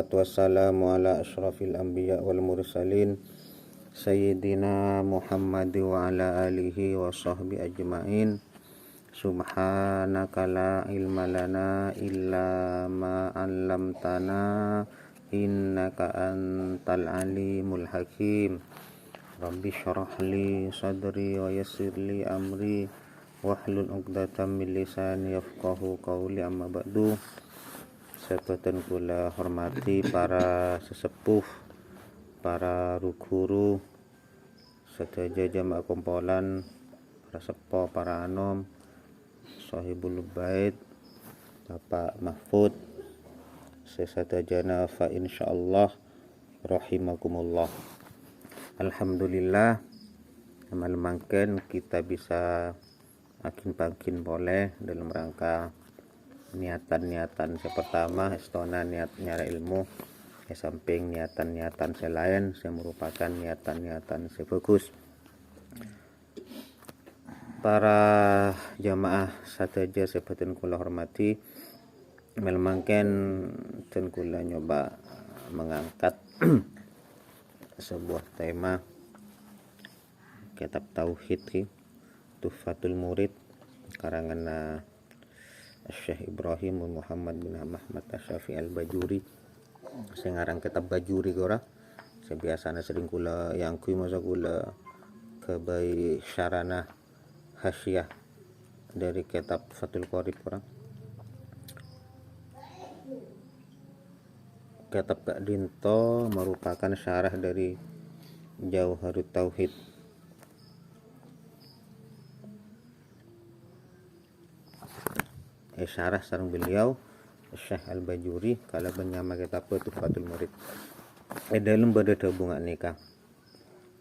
wassalamu ala asyrafil anbiya wal mursalin Sayyidina Muhammad wa ala alihi wa sahbihi ajma'in. Subhanaka la ilma lana illa ma 'allamtana innaka antal alimul hakim. Rabbi syrah li sadri wa yassir li amri wahlul 'uqdatam min lisani yafqahu qawli, amma ba'du. Seperti kula hormati para sesepuh, para guru, sedaja jamaah kumpulan, para sepo, para anom, sahibul bait, Bapak Mahfud, sesadajana fa insyaallah rahimakumullah. Alhamdulillah, amal mangken kita bisa makin boleh dalam rangka niatan pertama istona niat nyari ilmu, samping niatan selain yang merupakan niatan sefokus. Para jamaah sateja seperti kula hormati, melmangken ten kula nyoba mengangkat sebuah tema kitab tauhid Tuhfatul Murid karangan Syekh Ibrahim Muhammad bin Ahmad Asy-Syafi'i Al-Bajuri, sing aran kitab Bajuri gora. Sebiasana sering kula yang kui masa kula kebai syarana hasyiah dari kitab Fathul Qorib orang. Kitab Kak Dinto merupakan syarah dari Jauharut Tauhid. Syarah sareng beliau Syekh Al-Bajuri kala benyama kitab Tuhfatul Murid. Dalam beda hubungan nikah.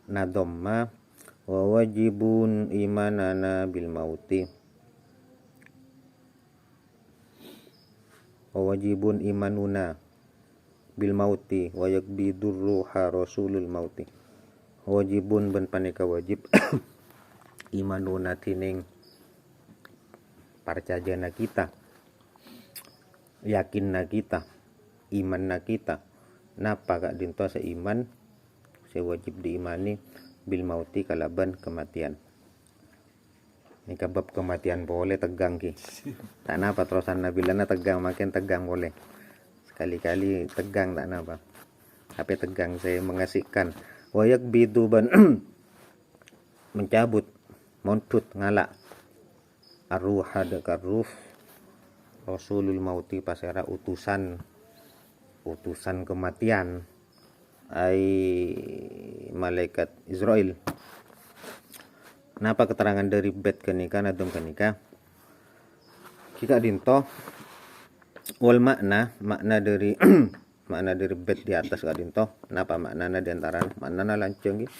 Nadhamma wa wajibun imanana bil mauti. Wa wajibun imanuna bil mauti wa yakbidur ruha rasulul mauti. Wajibun ben panika wajib imanuna tining parcajana kita, yakinna kita, imanna kita. Napa Kak Dinto seiman, sewajib diimani bil mauti kalaban kematian. Ini kabab kematian boleh tegang ki. Tak napa terusan nabilana tegang, makin tegang boleh. Sekali-kali tegang tak napa. Tapi tegang saya mengasihkan. Wayak biduban mencabut, montut, ngalak. Ar-ruha dekarruh Rasulul Mauti pasera utusan kematian, ai malaikat Israel. Napa keterangan dari bet kenika nadum kenika kita dinto wal makna dari makna dari bet di atas Kak Dinto. Napa maknana di antara maknana lanceng gitu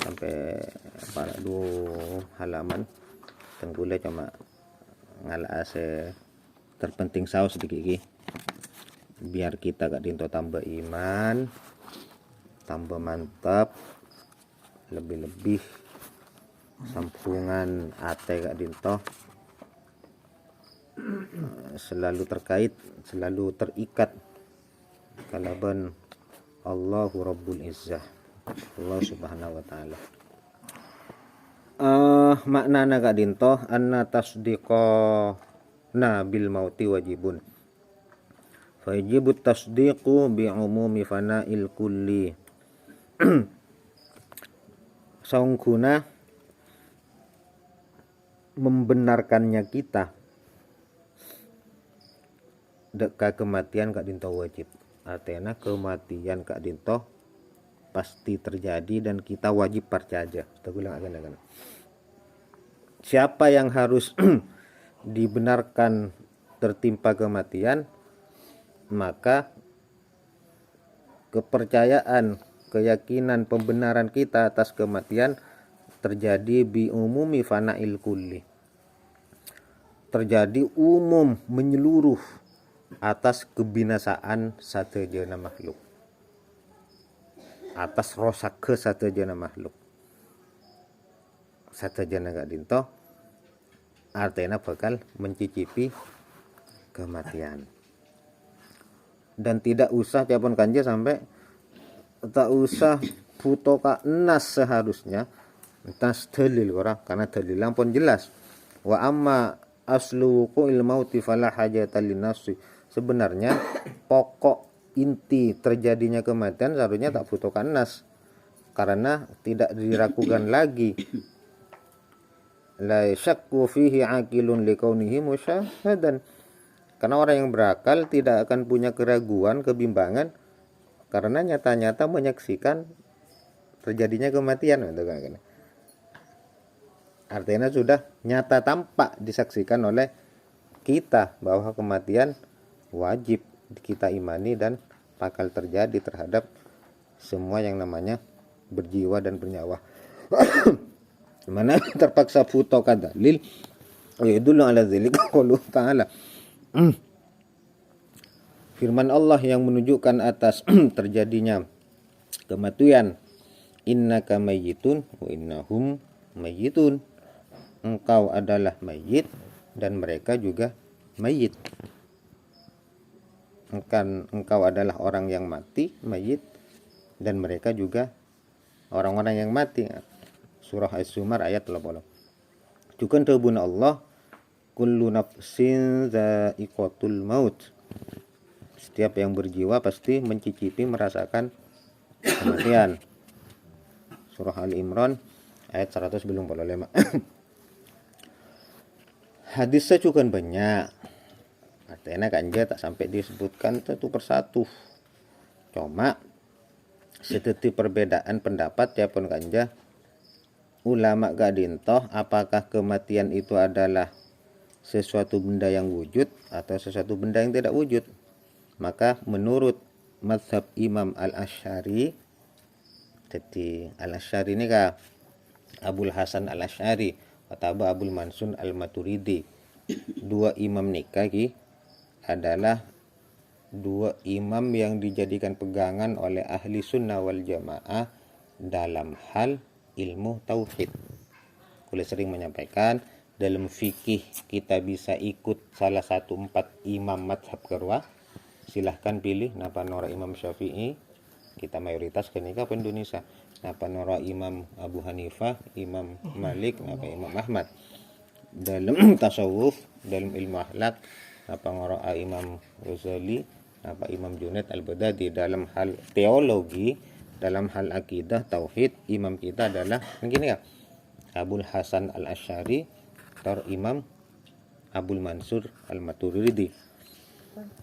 sampai para 2 halaman tenggule cuma ngala ase terpenting saus sedikit iki biar kita Kak Dinto tambah iman, tambah mantap, lebih sampungan ate Kak Dinto selalu terkait, selalu terikat kalaban Allahu Rabbul Izzah, Allah Subhanahu wa taala. Maknana Kak Dinto anna tasdiqana bil mauti wajibun. Fajibut tasdiqu bi umumi fana'il kulli. Saungkuna membenarkannya kita deka kematian Kak Dinto wajib. Artinya kematian Kak Dinto pasti terjadi dan kita wajib percaya. Kita ulang akan. Siapa yang harus dibenarkan tertimpa kematian, maka kepercayaan, keyakinan, pembenaran kita atas kematian terjadi bi umumi fana'il kulli. Terjadi umum, menyeluruh atas kebinasaan satejana makhluk. Atas rosak ke satejana makhluk. Satejana Kak Dinto artinya bakal mencicipi kematian. dan tidak usah tiapun kanja sampai tak usah putoka nas seharusnya tas dalil ora, karena dalil pun jelas. Wa amma aslu wuqu'il mauti fala hajata linnafsi. Sebenarnya pokok inti terjadinya kematian seharusnya tak butuhkan nas, karena tidak diragukan lagi. La syakku fihi aqilun likaunihi musyahadan. Karena orang yang berakal tidak akan punya keraguan, kebimbangan, karena nyata-nyata menyaksikan terjadinya kematian. Artinya sudah nyata tampak disaksikan oleh kita bahwa kematian wajib kita imani dan bakal terjadi terhadap semua yang namanya berjiwa dan bernyawa. Mana terpaksa futoka dalil yadullu ala dzalika qauluhu ta'ala. Firman Allah yang menunjukkan atas terjadinya kematian, innaka mayyitun wa innahum mayyitun. Engkau adalah mayit dan mereka juga mayit. Engkau adalah orang yang mati, mayit, dan mereka juga orang-orang yang mati. Surah As-Zumar ayat 80. Juga tebuna Allah, kullu nafsin dha'iqatul maut. Setiap yang berjiwa pasti mencicipi, merasakan kematian. Surah Al-Imran ayat 195. Hadisnya juga banyak. Artinya kanja tak sampai disebutkan satu persatu. Cuma seperti perbedaan pendapat ya pun kanja ulama gak dintoh apakah kematian itu adalah sesuatu benda yang wujud atau sesuatu benda yang tidak wujud. Maka menurut mazhab Imam Al-Asy'ari, jadi Al-Asy'ari ini kah Abul Hasan Al-Asy'ari atau Abul Mansur Al-Maturidi, dua imam nikah adalah dua imam yang dijadikan pegangan oleh ahli sunnah wal jamaah dalam hal ilmu tauhid. Kuliah sering menyampaikan dalam fikih kita bisa ikut salah satu 4 imam madhab kerwa. Silahkan pilih napa nora Imam Syafi'i, kita mayoritas kenika Indonesia. Napa nora Imam Abu Hanifah, Imam Malik, napa Imam Ahmad. Dalam tasawuf, dalam ilmu akhlak, napa nora Imam Ghazali, napa Imam Junaid Al-Baghdadi. Dalam hal teologi, dalam hal akidah, tauhid, imam kita adalah begini ya, Abul Hasan Al-Asy'ari atau Imam Abul Mansur Al-Maturidi.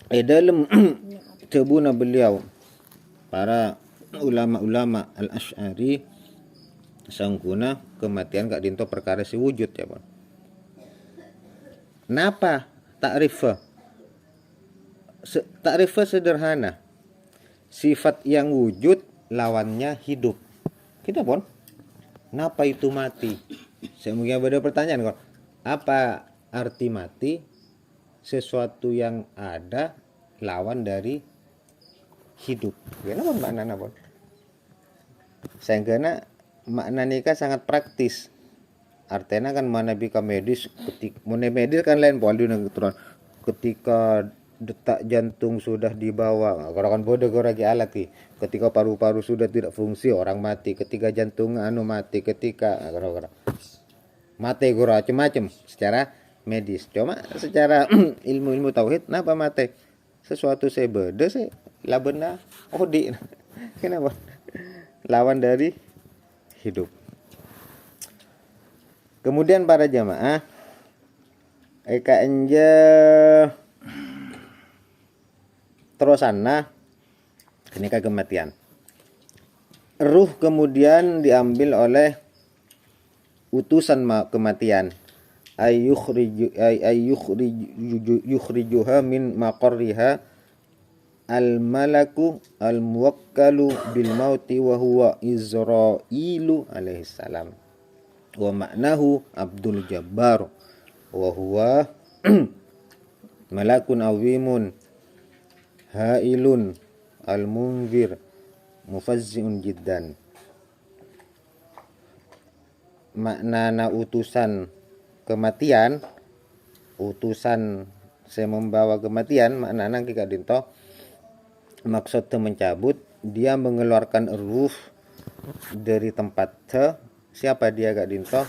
Dalam cebuna beliau para ulama-ulama Al-Asy'ari sangkuna kematian gak dinto perkara si wujud ya Pak. Napa takrifnya? Takrifnya sederhana. Sifat yang wujud lawannya hidup. Kita pun. Napa itu mati? Saya mungkin ada pertanyaan kok. Apa arti mati? Sesuatu yang ada lawan dari hidup. Kenapa makna pun? Sehingga makna nikah sangat praktis. Artinya kan mana bika medis ketika medis kan lain poli ketika detak jantung sudah di bawah, orang bodoh lagi alat ki. Ketika paru-paru sudah tidak fungsi orang mati, ketika jantung mati, ketika mati gora macam-macam secara medis. Cuma secara ilmu-ilmu tauhid napa mati? Sesuatu saya beda sih labena odi. Kenapa? Lawan dari hidup. Kemudian para jamaah eka enja terusanna kenika kematian. Ruh kemudian diambil oleh utusan kematian. Yukhrijuha min maqarriha al-malaku al-muwakkalu bil mauti wa huwa Izrailu alaihi salam. Wa maknahu Abdul Jabbar wa huwa malakun azimun hailun al-munzir mufazzi'un jiddan. Maknana utusan kematian, utusan saya membawa kematian, maknana kita dinto maksudnya mencabut, dia mengeluarkan ruh dari tempat siapa dia gak dinto,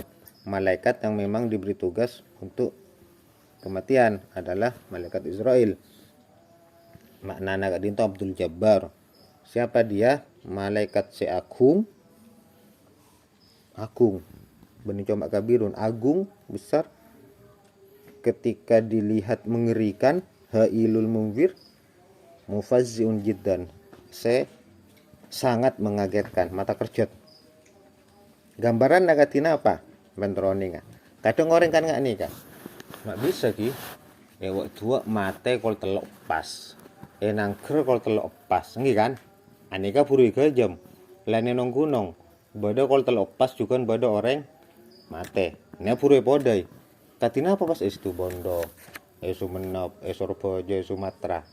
malaikat yang memang diberi tugas untuk kematian adalah malaikat Israel. Maknana gak dinto Abdul Jabbar. Siapa dia? Malaikat agung beni coba kabirun, agung besar, ketika dilihat mengerikan, hailul munzir, mufazziun jiddan, sangat mengagetkan, mata kerjot. Gambaran nagatina apa? Bentroning. Kadang orang kan nggak nih kan, nggak bisa ki. Wak dua mate kol telok pas, nangker kol telok pas, nggih kan? Aneka puru iga jam, lainnya nong gunung, bada kol telok pas juga bada orang mate. Nya puru podai. Katina apa pas itu Bondo, Sumenep, Surabaya, Sumatera.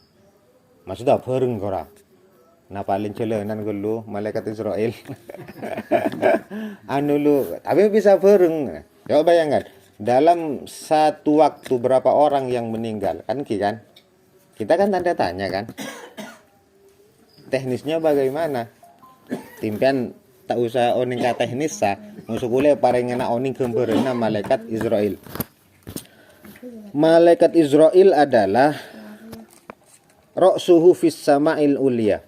Maksudnya bareng kora. Nah paling jalanan lu malaikat Israel. Anu lu, tapi bisa bareng. Coba bayangkan, dalam satu waktu berapa orang yang meninggal kan kan? Kita kan tanda tanya kan. Teknisnya bagaimana? Timpian tak usah oning ka teknis sa, musukule paring enak oning gemberena malaikat Israel. Malaikat Israel adalah ra'suhu fis sama'il ulia.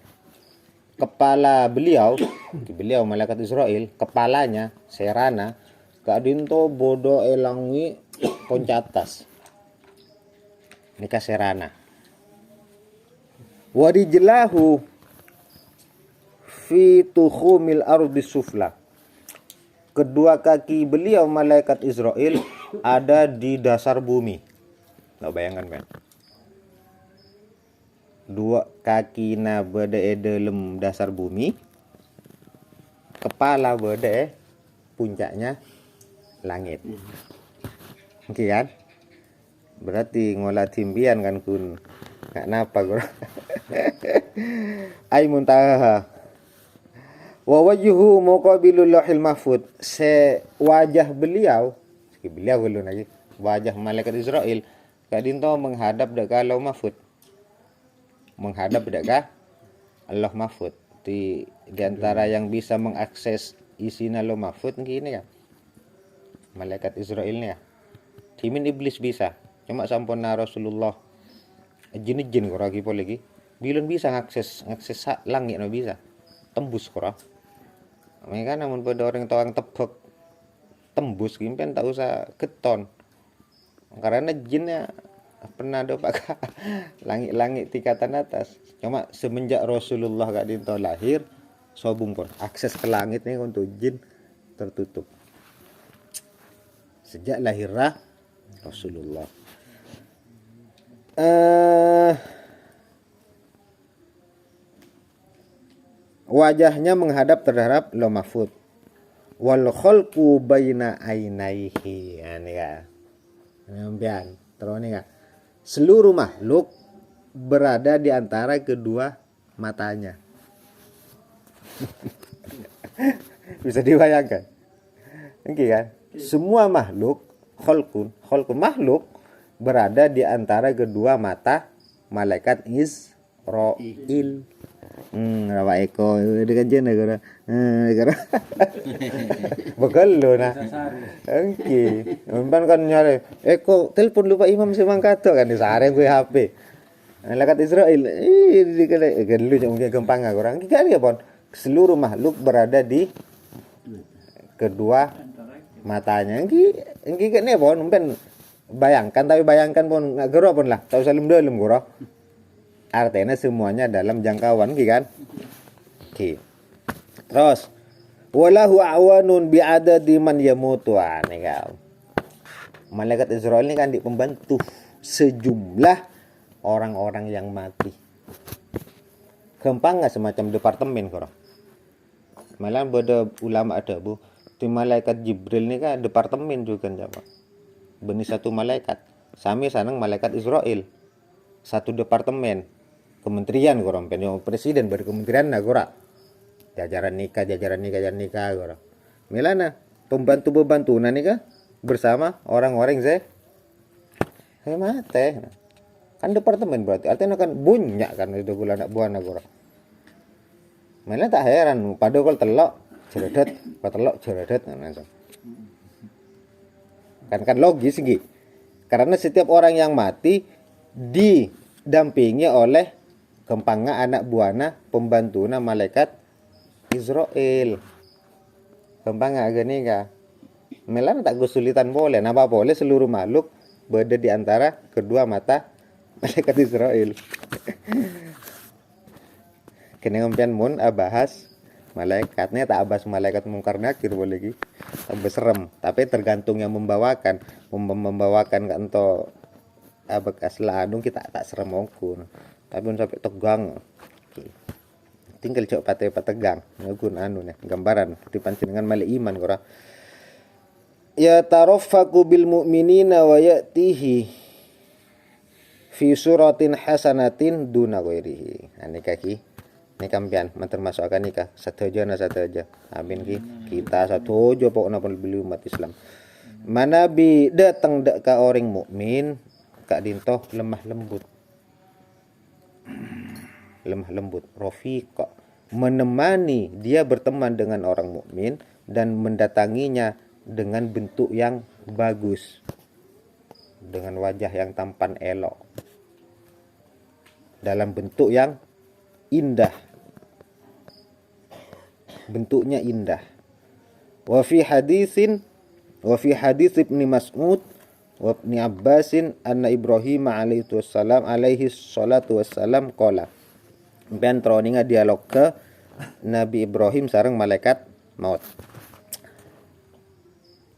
Kepala beliau malaikat Israel, kepalanya serana kadinto bodo elangi poncatas. Nika serana. Wadijelahu fi tukhumil ardi sufla. Kedua kaki beliau malaikat Israel ada di dasar bumi. Nah, bayangkan kan. Dua kaki na berada dalam dasar bumi, kepala berada puncaknya langit. Oke kan? Berarti ngolah timbian kan kun. Nggak napa gua. Ai muntaha. Wa wajhu muqabilul lauhil mahfud. Wajah beliau belum lagi. Wajah malaikat Israel kadinto menghadap dekat lauh mahfud. Menghadap dekat Allah mahfud. Di antara yang bisa mengakses isinya lauh mahfud gini ya. Malaikat Israel nih ya. Timin iblis bisa. Cuma sampurna Rasulullah. Jin-jin kora gitu lagi. Bilun bisa ngakses langit no bisa. Tembus kora. Mereka namun pada orang tawang tebak tembus gimpen tak usah keton. Karena jinnya pernah ada pakai langit-langit tingkatan atas. Cuma semenjak Rasulullah gak dinto lahir, sobung pun akses ke langit nih untuk jin tertutup. Sejak lahirlah Rasulullah. Wajahnya menghadap terhadap lauh mahfud. Wal khalqu baina ainaihi. Ini ya. Nampian. Terus ini ya. Seluruh makhluk berada di antara kedua matanya. Bisa dibayangkan. Oke kan? Semua makhluk khalqun makhluk berada di antara kedua mata malaikat Israil. Rawa eko dengan jen negara. Negara. Bakal lo nah. Oke. Umpan kan nyari. Eko telepon lupa imam semangkato kan di sare gue HP. Malaikat Israel. Kan lu mungkin gampang orang. Kan ya pon. Seluruh makhluk berada di kedua matanya. Engki kan ya pon. Umpan bayangkan pon nggak gero pon lah. Tahu salim dalam gero. Artinya semuanya dalam jangkauan kan? Oke. Terus walahu awanun bi'adadi man yamutu nih kan. Malaikat Israel ini kan di pembantu sejumlah orang-orang yang mati. Gampang nggak semacam departemen kok. Malah ada ulama ada bu. Di malaikat Jibril ini kan departemen juga kan siapa? Benih satu malaikat. Sami sanang malaikat Israel. Satu departemen. Kementerian korang penyo presiden berkementerian nah gora jajaran nikah gora milana pembantu nikah bersama orang-orang mate Kan departemen berarti artinya kan bunyak kan itu gula anak buah nagora. Malah tak heran pada kol telok jeredet, kol telok jeredet nah. Kan logis gitu. Karena setiap orang yang mati didampingi oleh kempanga anak buana pembantuna malaikat Israel. Kempanga gini ka. Melan tak kesulitan boleh, napa boleh seluruh makhluk berada di antara kedua mata malaikat Israel. Kini ngempian mun bahas malaikatnya tak bahas malaikat mungkar nakir boleh ki. Tambah serem, tapi tergantung yang membawakan kan ento bekas ladung kita tak serem ongkun. Tapi mun sampai tegang. Tinggal cok pate pategang ngun anu nih gambaran di pancingan mali iman kora. Ya taraffaku bil mu'minina wa ya'tihi fi suratin hasanatin duna ghairihi. Nah nikah ki ini kampian termasuk akan nikah satu aja amin ki kita satu aja pokoknya beli umat Islam mana bi datang dak ka orang mukmin kak dintoh lemah lembut rafiqa menemani dia berteman dengan orang mukmin dan mendatanginya dengan bentuk yang bagus dengan wajah yang tampan elok dalam bentuk yang indah, bentuknya indah. Wa fi hadis Ibnu Mas'ud wa Ibnu Abbasin anna Ibrahim alaihi salatu wassalam qala. Ben troninga dialog ke Nabi Ibrahim sareng malaikat maut.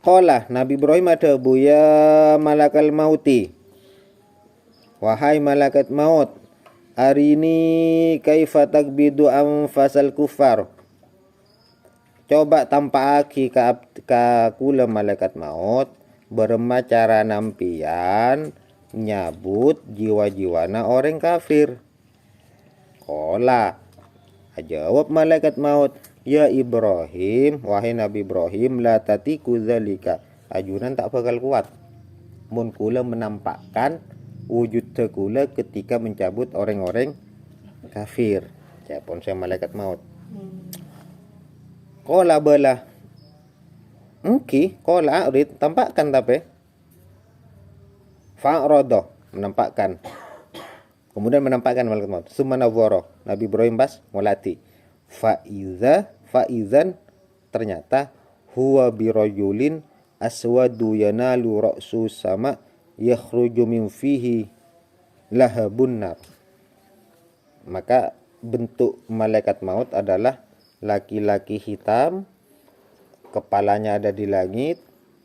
Qala Nabi Ibrahim ada buya malakal mauti. Wahai malaikat maut, arini kaifa takbidu anfasal kufar. Coba tampaki ka kula malaikat maut berema cara nampian nyabut jiwa-jiwana orang kafir. Kola jawab malaikat maut, ya Ibrahim, wahai Nabi Ibrahim, la tatiku zalika. Ajunan tak bakal kuat. Mun kula menampakkan wujud tekula ketika mencabut orang-orang kafir. Japon saya malaikat maut. Kola belah. Kola arid tampakkan tapi. Fa'rodo menampakkan. Kemudian menampakkan malaikat maut. Sumanaworo Nabi Ibrahim bas mulati. Fa'izan ternyata huwa birajulin aswadu yanalu ra'su sama yakhruju min fihi lahabun nar. Maka bentuk malaikat maut adalah laki-laki hitam, kepalanya ada di langit,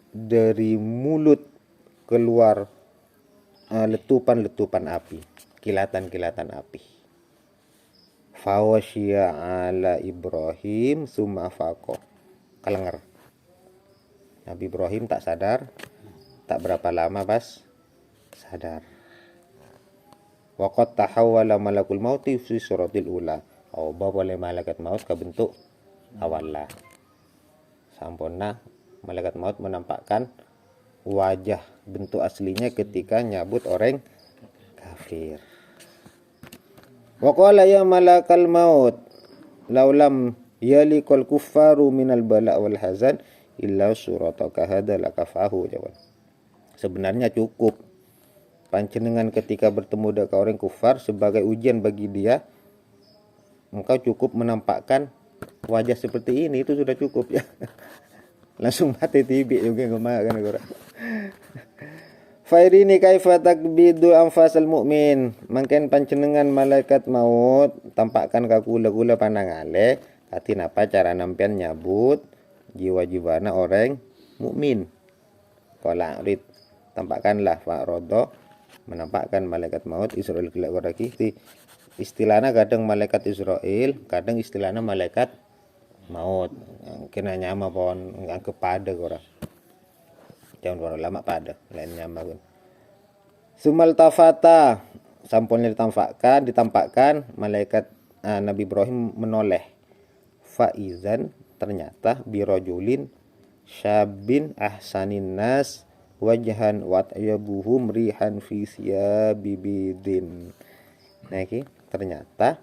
dari mulut keluar letupan-letupan api, kilatan-kilatan api. Fawasya ala Ibrahim summa faqo. Kalenger. Nabi Ibrahim tak sadar, tak berapa lama pas sadar. Waqad tahawwala malakul mauti fi suratil ula. Oleh malaikat maut ke bentuk awallah. Sampurna malaikat maut menampakkan wajah bentuk aslinya ketika nyabut orang kafir. Wa qala ya malakal maut laulam yalikal kuffaru minal bala wal hazan illa surataka hada lakafahu jawab. Sebenarnya cukup panjenengan ketika bertemu dengan orang kufar sebagai ujian bagi dia, engkau cukup menampakkan wajah seperti ini, itu sudah cukup ya. Langsung mati tibi juga ngemakan orang. Fairini kaifa takbidu anfasal mu'min. Mangken panjenengan malaikat maut tampakkan ka kula-kula panangale katin apa cara nampian nyabut jiwa-jiwana orang mukmin. Qala rid tampakkanlah Pak Rodo menampakkan malaikat maut Israel lagi. Istilahnya kadang malaikat Israel, kadang istilahnya malaikat maut. Kena nyama pohon ngangke pada orang. Jangan lama pada lain nyama pun. Sumal tafata sampulnya ditampakkan malaikat Nabi Ibrahim menoleh. Faizan ternyata birojulin syabin ahsanin nas wajhan wa atyabuhum rihan fi siyabi bidin. Nah iki ternyata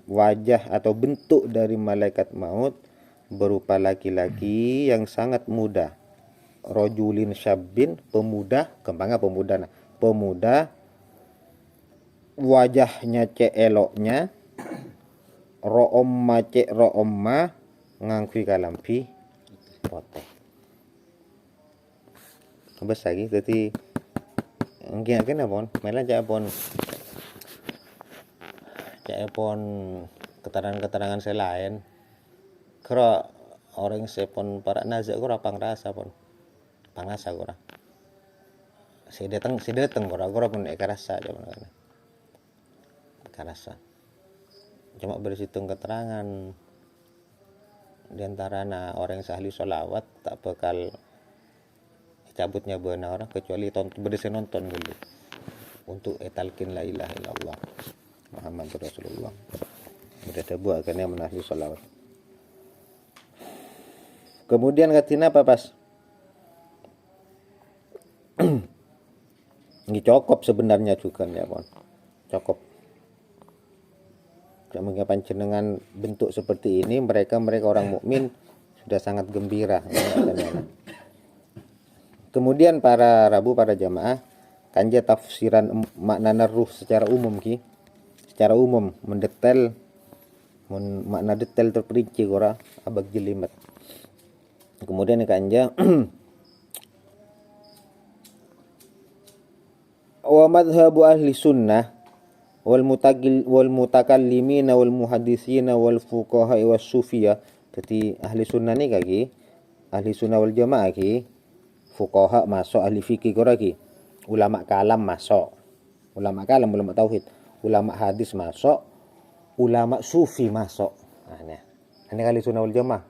wajah atau bentuk dari malaikat maut berupa laki-laki yang sangat muda. Rojulin syabbin, pemuda, kembangnya pemuda. Nah, pemuda, wajahnya cek eloknya, ro'omma cek ro'omma, ngangkui kalampi poteh. Bes lagi, jadi nggih pon, mela cek pon keterangan-keterangan selain. Kira orang sepon para nazak kira pangrasa pon. Pangrasa kira. Si datang kira pun ekarasa aja mana. Ekarasa. Cuma berhitung keterangan di antara orang yang ahli sholawat tak bakal cabutnya benar orang kecuali berdiri nonton dulu untuk etalkin la ilaha illallah Muhammadur Rasulullah. Udah terbuat akhirnya menahli sholawat. Kemudian katina apa pas? Ini cukup sebenarnya juga ya pon. Cukup. Mungkin panjenengan bentuk seperti ini mereka orang mukmin sudah sangat gembira. Kemudian para rabu para jamaah kanja tafsiran makna ruh secara umum ki. Secara umum mendetail makna detail terperinci ora abag jelimet. Kemudian kanja wa madhhabu ahli sunnah wal mutakallimin wal muhaddisin wal fuqaha was sufiyah. Jadi ahli sunnah ni kaki ahli sunnah wal jamaah ki fuqaha masuk, ahli fikih kora ki ulama kalam masuk, ulama kalam ulama tauhid, ulama hadis masuk, ulama sufi masuk. Nah ini ahli sunnah wal jamaah.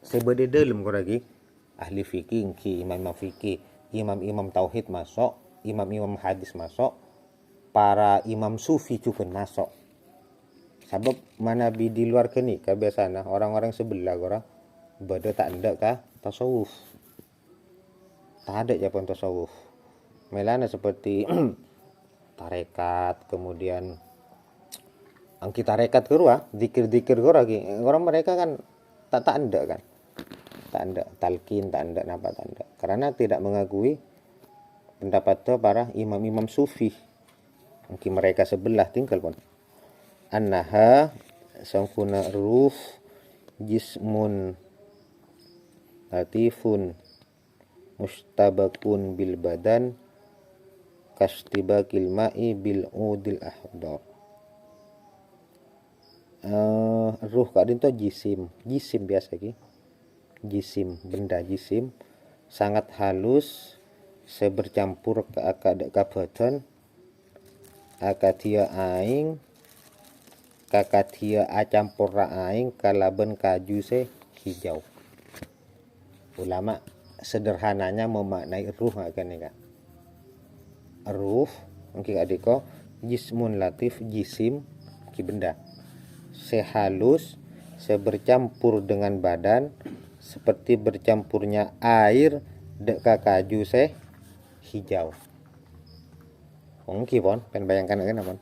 Sebede dalam kora ki ahli fikih ki imam fikih, imam tauhid masuk, imam hadis masuk, para imam sufi juga masuk. Sebab mana di luar kini kebiasaan orang-orang sebelah kora beda tak ada kah tasawuf. Tak ada ya pun tasawuf. Melana seperti tarekat, kemudian angki tarekat kerua, zikir-zikir kora ki. Orang mereka kan tak ada kan. Tak ada talqin, tak ada napa tak ada. Karena tidak mengakui pendapat para imam-imam sufi. Mungkin mereka sebelah tinggal pun. Annaha sangkuna ruh jismun latifun mustabakun bil badan kastibakil ma'i bil udil ahdar. Ruh kadin to jisim biasa ki. Jisim, benda jisim sangat halus sebercampur ke akad badan akatia aing kakatia acampur aing kalaban kaju se hijau. Ulama sederhananya memaknai ruh akan ya. Ruh mungkin adiko jismun latif jisim ki benda sehalus sebercampur dengan badan seperti bercampurnya air dek kaju se hijau. Mungkin pon pen bayangkan kan pon.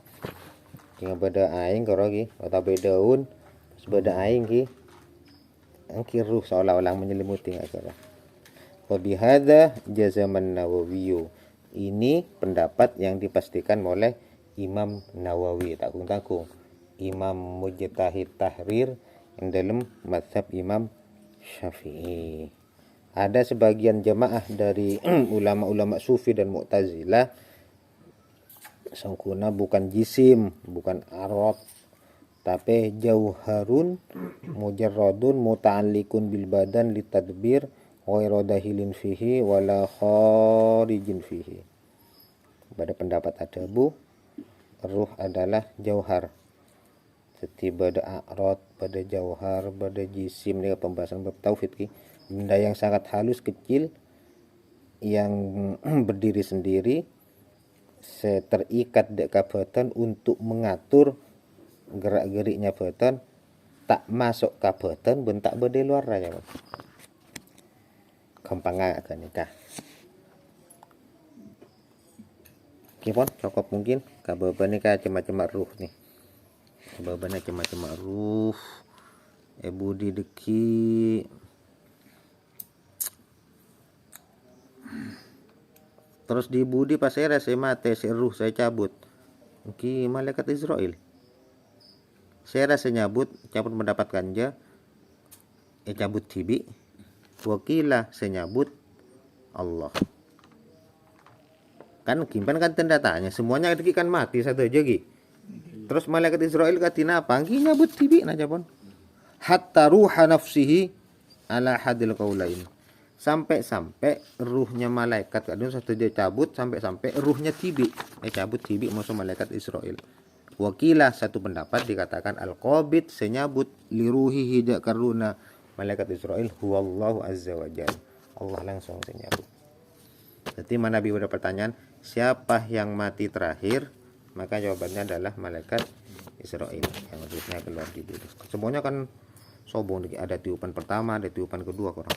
Ki beda aing karo ki atau beda daun beda aing ki angki ruh seolah-olah menyelimuti akara. Wa bihadza jazaman Nawawi. Ini pendapat yang dipastikan oleh Imam Nawawi takung-takung. Imam Mujtahid Tahrir yang dalam mazhab Imam Syafi'i. Ada sebagian jamaah dari ulama-ulama sufi dan mu'tazilah sangkuna bukan jisim, bukan arad, tapi jauharun mujarradun muta'alliqun bil badan litadbir ghairu dahilin fihi wala kharijin fihi. Pada pendapat Adabu, ruh adalah jauhar. Seperti pada arad, pada jauhar, pada jisim dengan pembahasan bab tauhid ki. Benda yang sangat halus kecil yang berdiri sendiri terikat dekat badan untuk mengatur gerak-geriknya badan tak masuk ke badan bentak berde luar raya. Gampang akan nikah. pon cokop mungkin kababane ka cema-cema ruh nih. Kababane cema-cema ruh. Budi deki terus di budi pas saya mate si ruh saya cabut ki malaikat Israel saya rasa cabut mendapatkan ja cabut tibi wakila saya nyabut Allah kan kimpan kan tanda tanya semuanya kan mati satu aja gi terus malaikat Israel katina apa ki nyabut tibi aja pon hatta ruha nafsihi ala hadil qaulain sampai ruhnya malaikat kadang satu dia cabut sampai ruhnya tibi cabut tibi maksud malaikat Israel wakilah satu pendapat dikatakan al-qabid senyabut liruhihi karuna malaikat Israel huwallahu azza wajalla Allah langsung senyabut. Jadi mana Nabi ada pertanyaan siapa yang mati terakhir maka jawabannya adalah malaikat Israel yang ruhnya keluar di bumi. Semuanya kan sobong ada tiupan pertama ada tiupan kedua kurang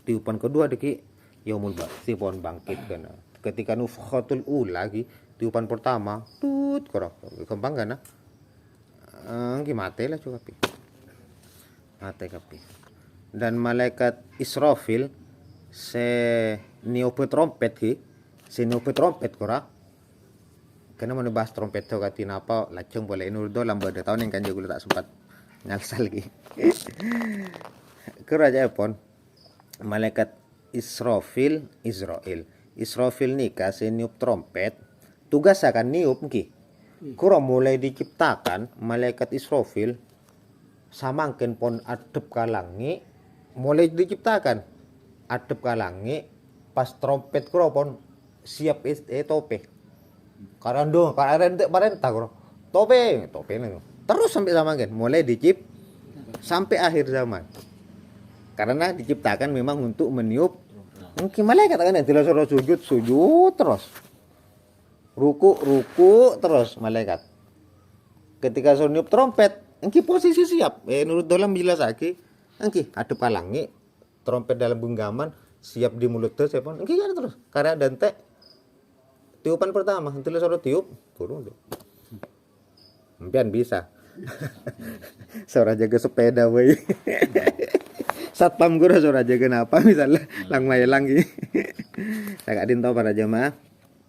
tiupan kedua deki yaumul ba'tsi pohon bangkit kana ketika nufkhatul ula lagi tiupan pertama tut korok kembang kana angki mate lah cukup mate kapi dan malaikat Israfil se niope trompet ki se niope trompet kora karena mau bahas trompet to katina apa lacung boleh nurdo lamba de tahun yang kan jago tak sempat ngalsal lagi keraja pon malaikat Israfil nih kasih niup trompet tugas akan niup ki kurang mulai diciptakan malaikat Israfil samangken pon adep kalangi mulai diciptakan adep kalangi pas trompet kuro pon siap tope karando karende parenta kuro tope nih terus sampai samangken mulai dicip sampai akhir zaman karena diciptakan memang untuk meniup mungkin malaikat kan tidak suruh sujud terus ruku terus malaikat ketika suruh niup trompet engki posisi siap menurut dalam bila saki engki adep kalangi trompet dalam genggaman siap di mulut terus ya pon engki kan terus karena dante tiupan pertama tidak suruh tiup burung deh mpian bisa seorang jaga sepeda woi satpam guru suara jaga kenapa misalnya lang mailang gitu agak dintau para jemaah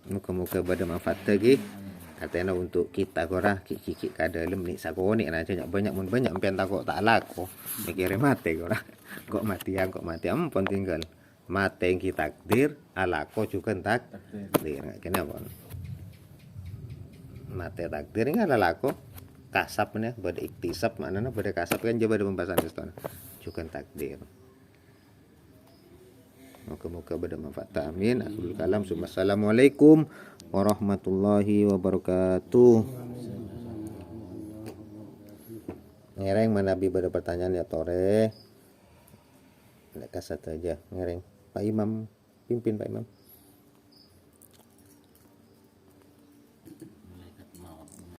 muka-muka pada manfaat lagi katanya untuk kita korah kiki kadalem nih sakoni aja banyak empian takut tak laku mikirnya mati korah kok mati ampun tinggal mati yang kita takdir alako juga takdir kenapa mati takdir enggak alako kasap nih pada iktisab maknanya pada kasap kan coba ada pembahasan itu juga takdir. Moga-moga bermanfaat. Amin. Akhirul kalam. Assalamualaikum warahmatullahi wabarakatuh. Ngereng mana Nabi pada pertanyaan ya tore. Ada kasat aja ngereng. Pak Imam pimpin Pak Imam.